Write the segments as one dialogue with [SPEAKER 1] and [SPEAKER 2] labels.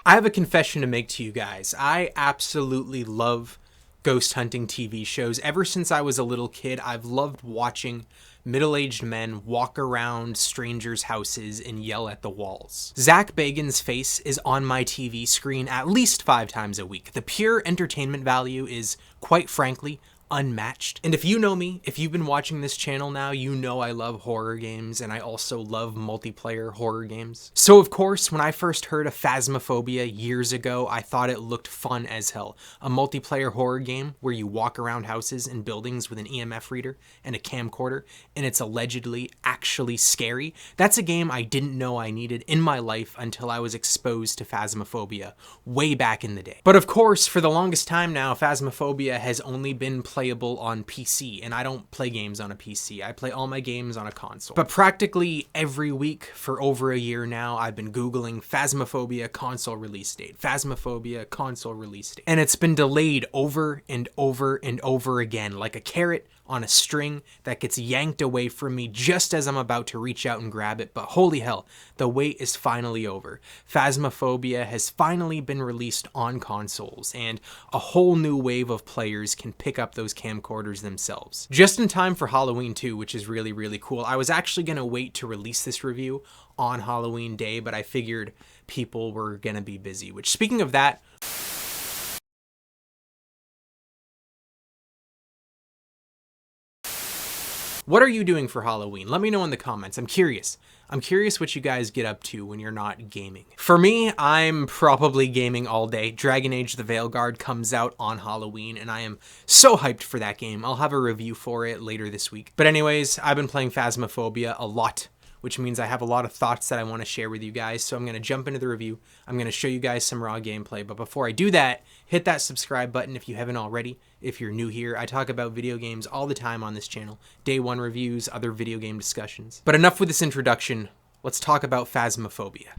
[SPEAKER 1] I have a confession to make to you guys. I absolutely love ghost hunting TV shows. Ever since I was a little kid, I've loved watching middle-aged men walk around strangers' houses and yell at the walls. Zach Bagans' face is on my TV screen at least 5 times a week. The pure entertainment value is, quite frankly, unmatched. And if you know me, if you've been watching this channel now, you know I love horror games, and I also love multiplayer horror games. So of course, when I first heard of Phasmophobia years ago, I thought it looked fun as hell. A multiplayer horror game where you walk around houses and buildings with an EMF reader and a camcorder, and it's allegedly actually scary. That's a game I didn't know I needed in my life until I was exposed to Phasmophobia way back in the day. But of course, for the longest time now, Phasmophobia has only been playable on PC, and I don't play games on a PC. I play all my games on a console. But practically every week for over a year now, I've been Googling Phasmophobia console release date, Phasmophobia console release date. And it's been delayed over and over and over again, like a carrot on a string that gets yanked away from me just as I'm about to reach out and grab it. But holy hell, the wait is finally over. Phasmophobia has finally been released on consoles, and a whole new wave of players can pick up those camcorders themselves. Just in time for Halloween too, which is really, really cool. I was actually going to wait to release this review on Halloween Day, but I figured people were going to be busy, which, speaking of that, what are you doing for Halloween? Let me know in the comments. I'm curious. I'm curious what you guys get up to when you're not gaming. For me, I'm probably gaming all day. Dragon Age the Veilguard comes out on Halloween, and I am so hyped for that game. I'll have a review for it later this week. But anyways, I've been playing Phasmophobia a lot, which means I have a lot of thoughts that I want to share with you guys. So I'm going to jump into the review. I'm going to show you guys some raw gameplay. But before I do that, hit that subscribe button if you haven't already. If you're new here, I talk about video games all the time on this channel. Day one reviews, other video game discussions. But enough with this introduction. Let's talk about Phasmophobia.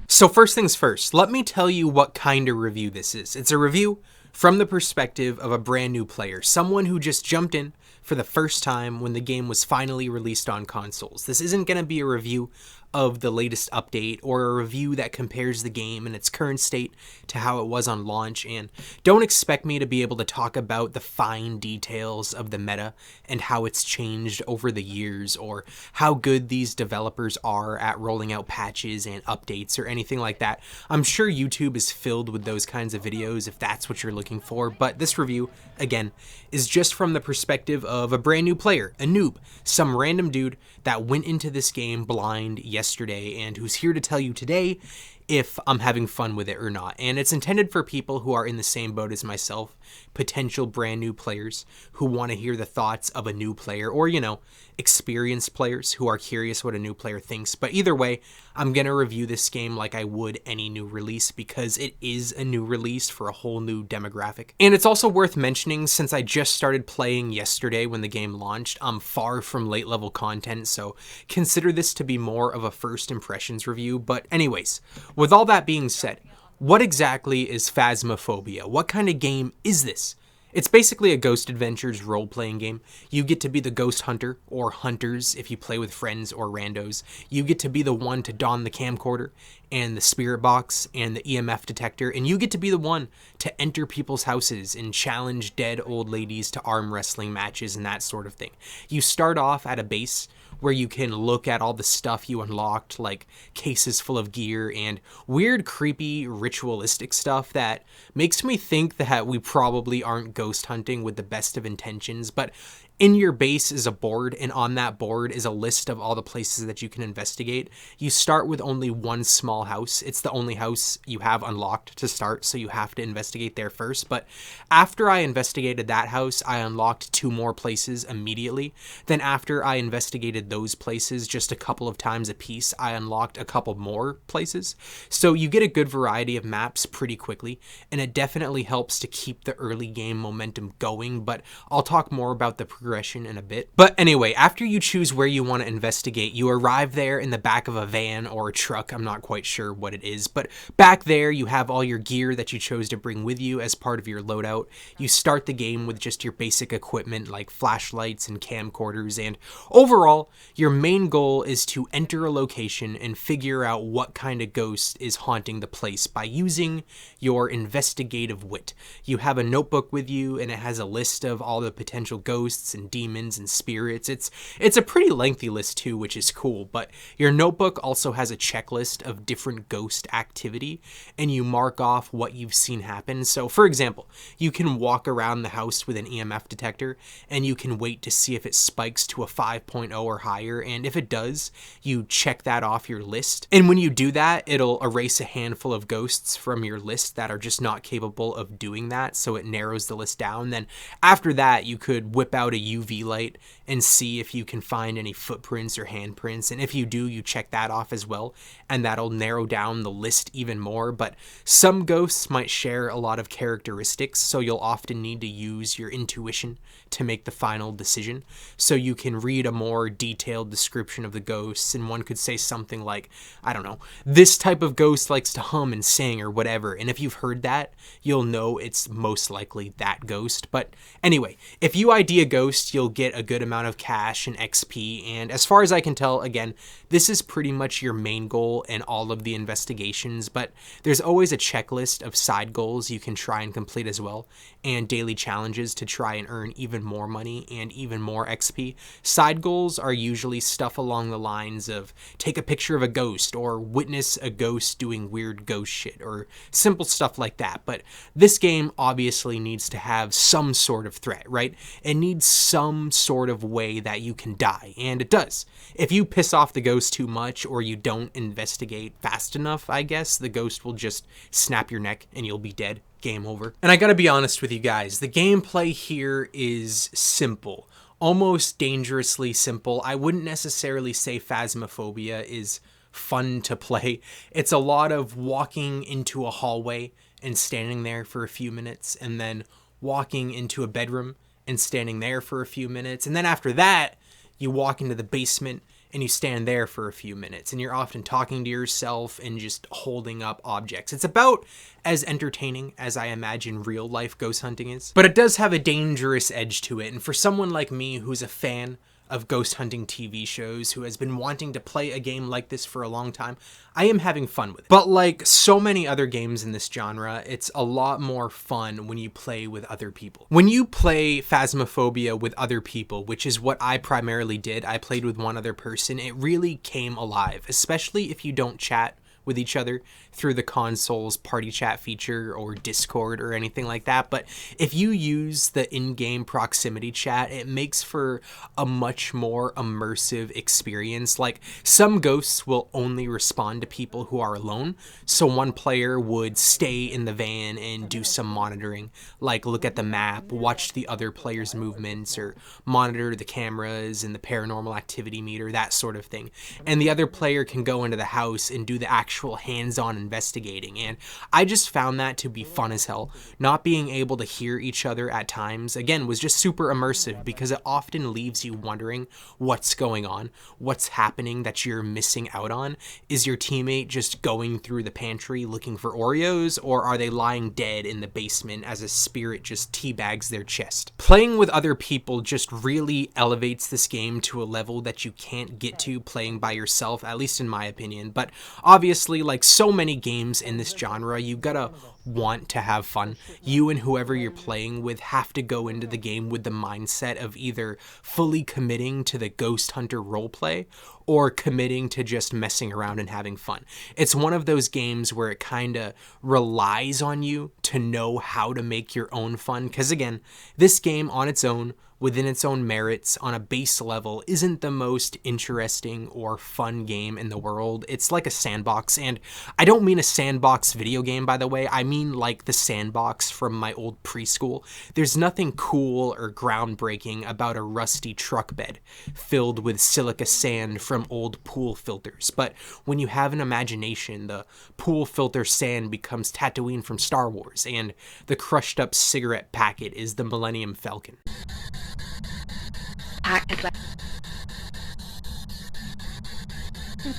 [SPEAKER 1] So first things first, let me tell you what kind of review this is. It's a review from the perspective of a brand new player, someone who just jumped in for the first time when the game was finally released on consoles. This isn't going to be a review of the latest update or a review that compares the game in its current state to how it was on launch, and don't expect me to be able to talk about the fine details of the meta and how it's changed over the years, or how good these developers are at rolling out patches and updates or anything like that. I'm sure YouTube is filled with those kinds of videos if that's what you're looking for, but this review, again, is just from the perspective of a brand new player, a noob, some random dude that went into this game blind yesterday and who's here to tell you today if I'm having fun with it or not. And it's intended for people who are in the same boat as myself, potential brand new players who want to hear the thoughts of a new player, or, you know, experienced players who are curious what a new player thinks. But either way, I'm going to review this game like I would any new release, because it is a new release for a whole new demographic. And it's also worth mentioning, since I just started playing yesterday when the game launched, I'm far from late level content, so consider this to be more of a first impressions review. But anyways, with all that being said, what exactly is Phasmophobia? What kind of game is this? It's basically a Ghost Adventures role-playing game. You get to be the ghost hunter, or hunters if you play with friends or randos. You get to be the one to don the camcorder and the spirit box and the EMF detector, and you get to be the one to enter people's houses and challenge dead old ladies to arm wrestling matches and that sort of thing. You start off at a base where you can look at all the stuff you unlocked, like cases full of gear and weird, creepy, ritualistic stuff that makes me think that we probably aren't ghost hunting with the best of intentions. But in your base is a board, and on that board is a list of all the places that you can investigate. You start with only one small house. It's the only house you have unlocked to start, so you have to investigate there first. But after I investigated that house, I unlocked 2 more places immediately. Then after I investigated those places just a couple of times a piece, I unlocked a couple more places. So you get a good variety of maps pretty quickly, and it definitely helps to keep the early game momentum going. But I'll talk more about the progression progression in a bit. But anyway, after you choose where you want to investigate, you arrive there in the back of a van or a truck. I'm not quite sure what it is, but back there you have all your gear that you chose to bring with you as part of your loadout. You start the game with just your basic equipment like flashlights and camcorders, and overall, your main goal is to enter a location and figure out what kind of ghost is haunting the place by using your investigative wit. You have a notebook with you and it has a list of all the potential ghosts and demons and spirits. It's a pretty lengthy list too, which is cool, but your notebook also has a checklist of different ghost activity and you mark off what you've seen happen. So for example, you can walk around the house with an EMF detector and you can wait to see if it spikes to a 5.0 or higher, and if it does, you check that off your list. And when you do that, it'll erase a handful of ghosts from your list that are just not capable of doing that, so it narrows the list down. Then after that, you could whip out a UV light and see if you can find any footprints or handprints, and if you do, you check that off as well, and that'll narrow down the list even more. But some ghosts might share a lot of characteristics, so you'll often need to use your intuition to make the final decision. So you can read a more detailed description of the ghosts, and one could say something like, I don't know, this type of ghost likes to hum and sing or whatever, and if you've heard that, you'll know it's most likely that ghost. But anyway, if you ID a ghost, you'll get a good amount of cash and XP, and as far as I can tell, again, this is pretty much your main goal in all of the investigations, but there's always a checklist of side goals you can try and complete as well, and daily challenges to try and earn even more money and even more XP. Side goals are usually stuff along the lines of take a picture of a ghost or witness a ghost doing weird ghost shit or simple stuff like that. But this game obviously needs to have some sort of threat, right? It needs some sort of way that you can die, and it does. If you piss off the ghost too much or you don't investigate fast enough, I guess, the ghost will just snap your neck and you'll be dead. Game over. And I gotta be honest with you guys, the gameplay here is simple. Almost dangerously simple. I wouldn't necessarily say Phasmophobia is fun to play. It's a lot of walking into a hallway and standing there for a few minutes, and then walking into a bedroom and standing there for a few minutes, and then after that, you walk into the basement and you stand there for a few minutes, and you're often talking to yourself and just holding up objects. It's about as entertaining as I imagine real life ghost hunting is, but it does have a dangerous edge to it, and for someone like me who's a fan of ghost hunting TV shows, who has been wanting to play a game like this for a long time, I am having fun with it. But like so many other games in this genre, it's a lot more fun when you play with other people. When you play Phasmophobia with other people, which is what I primarily did, I played with one other person, it really came alive, especially if you don't chat with each other through the console's party chat feature or Discord or anything like that. But if you use the in-game proximity chat, it makes for a much more immersive experience. Like, some ghosts will only respond to people who are alone, so one player would stay in the van and do some monitoring, like look at the map, watch the other player's movements, or monitor the cameras and the paranormal activity meter, that sort of thing. And the other player can go into the house and do the actual hands-on investigating, and I just found that to be fun as hell. Not being able to hear each other at times, again, was just super immersive, because it often leaves you wondering what's going on, what's happening that you're missing out on. Is your teammate just going through the pantry looking for Oreos, or are they lying dead in the basement as a spirit just teabags their chest? Playing with other people just really elevates this game to a level that you can't get to playing by yourself, at least in my opinion. But obviously, like so many games in this genre, you gotta want to have fun. You and whoever you're playing with have to go into the game with the mindset of either fully committing to the ghost hunter roleplay or committing to just messing around and having fun. It's one of those games where it kind of relies on you to know how to make your own fun, because again, this game on its own, within its own merits, on a base level, isn't the most interesting or fun game in the world. It's like a sandbox, and I don't mean a sandbox video game, by the way. I mean like the sandbox from my old preschool. There's nothing cool or groundbreaking about a rusty truck bed filled with silica sand from old pool filters. But when you have an imagination, the pool filter sand becomes Tatooine from Star Wars, and the crushed up cigarette packet is the Millennium Falcon.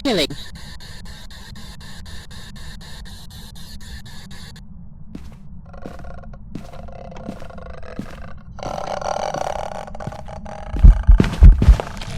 [SPEAKER 2] killing.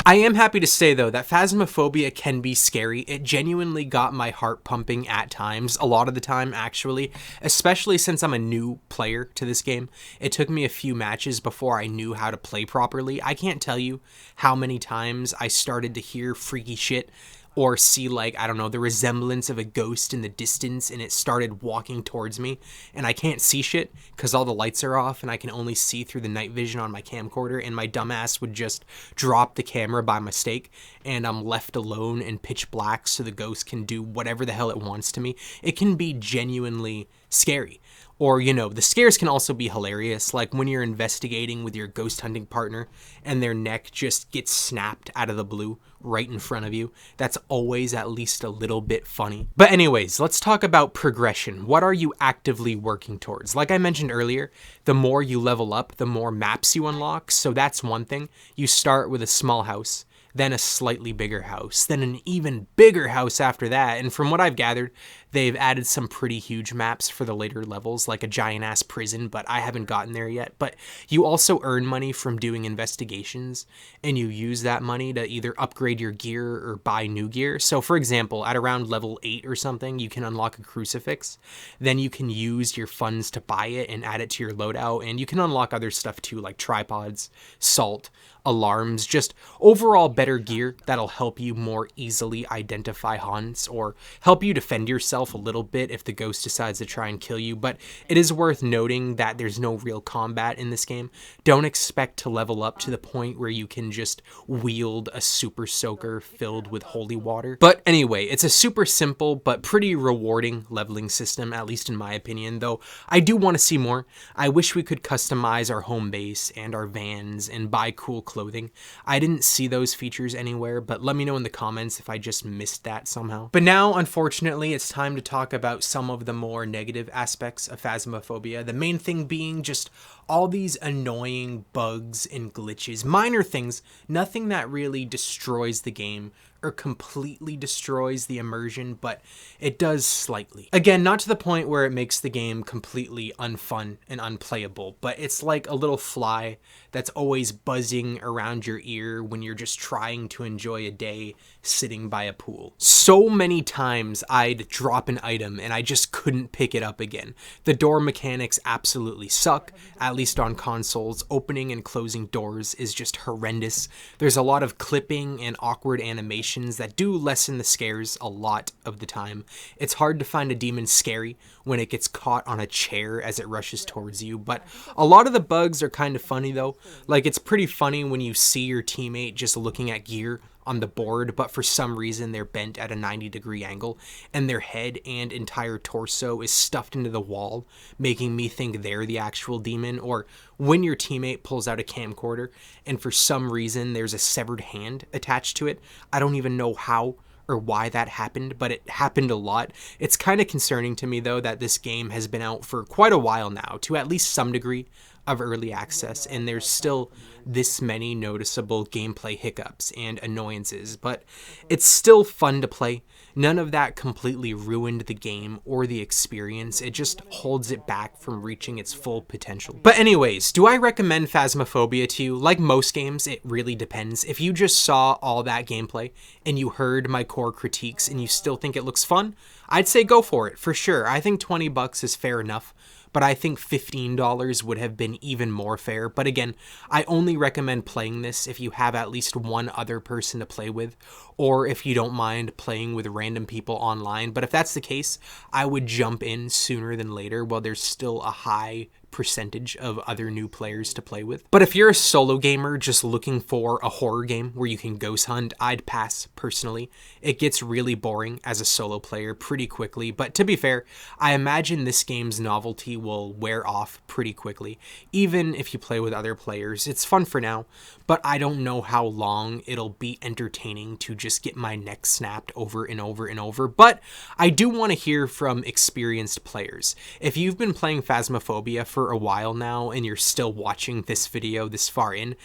[SPEAKER 1] I am happy to say, though, that Phasmophobia can be scary. It genuinely got my heart pumping at times, a lot of the time, actually, especially since I'm a new player to this game. It took me a few matches before I knew how to play properly. I can't tell you how many times I started to hear freaky shit or see, like, I don't know, the resemblance of a ghost in the distance, and it started walking towards me, and I can't see shit because all the lights are off and I can only see through the night vision on my camcorder, and my dumbass would just drop the camera by mistake, and I'm left alone in pitch black so the ghost can do whatever the hell it wants to me. It can be genuinely scary. Or, you know, the scares can also be hilarious, like when you're investigating with your ghost hunting partner and their neck just gets snapped out of the blue right in front of you. That's always at least a little bit funny. But anyways, let's talk about progression. What are you actively working towards? Like I mentioned earlier, the more you level up, the more maps you unlock. So that's one thing. You start with a small house, then a slightly bigger house, then an even bigger house after that. And from what I've gathered, they've added some pretty huge maps for the later levels, like a giant-ass prison, but I haven't gotten there yet. But you also earn money from doing investigations, and you use that money to either upgrade your gear or buy new gear. So for example, at around level 8 or something, you can unlock a crucifix. Then you can use your funds to buy it and add it to your loadout, and you can unlock other stuff too, like tripods, salt, alarms, just overall better gear that'll help you more easily identify hunts or help you defend yourself a little bit if the ghost decides to try and kill you. But it is worth noting that there's no real combat in this game. Don't expect to level up to the point where you can just wield a super soaker filled with holy water. But anyway, it's a super simple but pretty rewarding leveling system, at least in my opinion, though I do want to see more. I wish we could customize our home base and our vans and buy cool clothing. I didn't see those features anywhere, but let me know in the comments if I just missed that somehow. But now, unfortunately, it's time to talk about some of the more negative aspects of Phasmophobia. The main thing being just all these annoying bugs and glitches, minor things, nothing that really destroys the game or completely destroys the immersion, but it does slightly. Again, not to the point where it makes the game completely unfun and unplayable, but it's like a little fly that's always buzzing around your ear when you're just trying to enjoy a day sitting by a pool. So many times I'd drop an item and I just couldn't pick it up again. The door mechanics absolutely suck, at least on consoles. Opening and closing doors is just horrendous. There's a lot of clipping and awkward animation that do lessen the scares a lot of the time. It's hard to find a demon scary when it gets caught on a chair as it rushes towards you, but a lot of the bugs are kind of funny though. Like, it's pretty funny when you see your teammate just looking at gear on the board, but for some reason they're bent at a 90-degree angle and their head and entire torso is stuffed into the wall, making me think they're the actual demon. Or when your teammate pulls out a camcorder and for some reason there's a severed hand attached to it. I don't even know how or why that happened, but it happened a lot. It's kind of concerning to me though that this game has been out for quite a while now, to at least some degree of early access, and there's still this many noticeable gameplay hiccups and annoyances, but it's still fun to play. None of that completely ruined the game or the experience. It just holds it back from reaching its full potential. But anyways, do I recommend Phasmophobia to you? Like most games, it really depends. If you just saw all that gameplay and you heard my core critiques and you still think it looks fun, I'd say go for it, for sure. I think $20 is fair enough, but I think $15 would have been even more fair. But again, I only recommend playing this if you have at least one other person to play with, or if you don't mind playing with random people online. But if that's the case, I would jump in sooner than later while there's still a high percentage of other new players to play with. But if you're a solo gamer just looking for a horror game where you can ghost hunt, I'd pass personally. It gets really boring as a solo player pretty quickly, but to be fair, I imagine this game's novelty will wear off pretty quickly. Even if you play with other players, it's fun for now, but I don't know how long it'll be entertaining to just get my neck snapped over and over and over. But I do want to hear from experienced players. If you've been playing Phasmophobia for a while now and you're still watching this video this far in,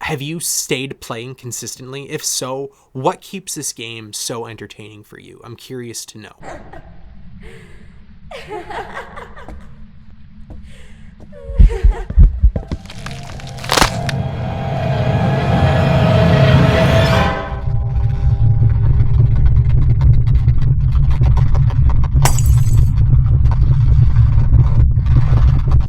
[SPEAKER 1] Have you stayed playing consistently? If so, what keeps this game so entertaining for you? I'm curious to know.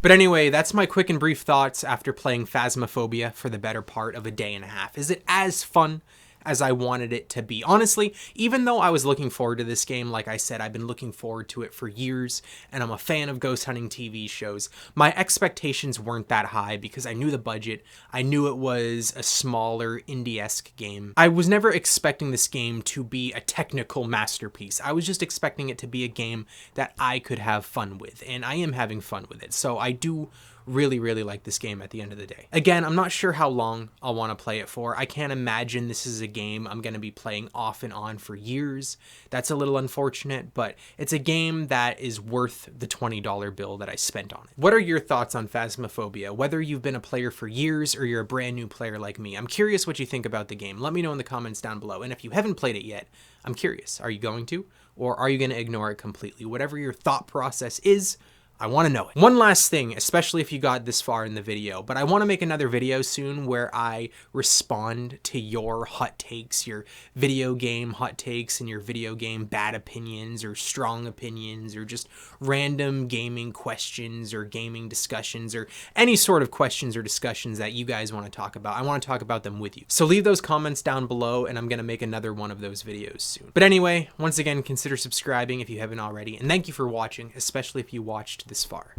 [SPEAKER 1] But anyway, that's my quick and brief thoughts after playing Phasmophobia for the better part of a day and a half. Is it as fun as I wanted it to be? Honestly, even though I was looking forward to this game, like I said, I've been looking forward to it for years, and I'm a fan of ghost hunting TV shows, my expectations weren't that high because I knew the budget. I knew it was a smaller, indie-esque game. I was never expecting this game to be a technical masterpiece. I was just expecting it to be a game that I could have fun with, and I am having fun with it. So I do really like this game at the end of the day. Again, I'm not sure how long I'll want to play it for. I can't imagine this is a game I'm going to be playing off and on for years. That's a little unfortunate, but it's a game that is worth the $20 bill that I spent on it. What are your thoughts on Phasmophobia? Whether you've been a player for years or you're a brand new player like me, I'm curious what you think about the game. Let me know in the comments down below. And if you haven't played it yet, I'm curious, are you going to? Or are you going to ignore it completely? Whatever your thought process is, I want to know it. One last thing, especially if you got this far in the video, but I want to make another video soon where I respond to your hot takes, your video game hot takes and your video game bad opinions or strong opinions or just random gaming questions or gaming discussions or any sort of questions or discussions that you guys want to talk about. I want to talk about them with you. So leave those comments down below and I'm going to make another one of those videos soon. But anyway, once again, consider subscribing if you haven't already. And thank you for watching, especially if you watched this far.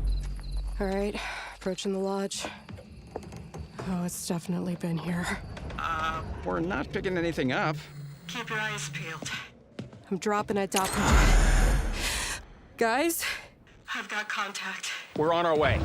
[SPEAKER 2] All right, approaching the lodge. Oh, it's definitely been here.
[SPEAKER 3] We're not picking anything up.
[SPEAKER 2] Keep your eyes peeled. I'm dropping it down. Guys? I've got contact.
[SPEAKER 3] We're on our way.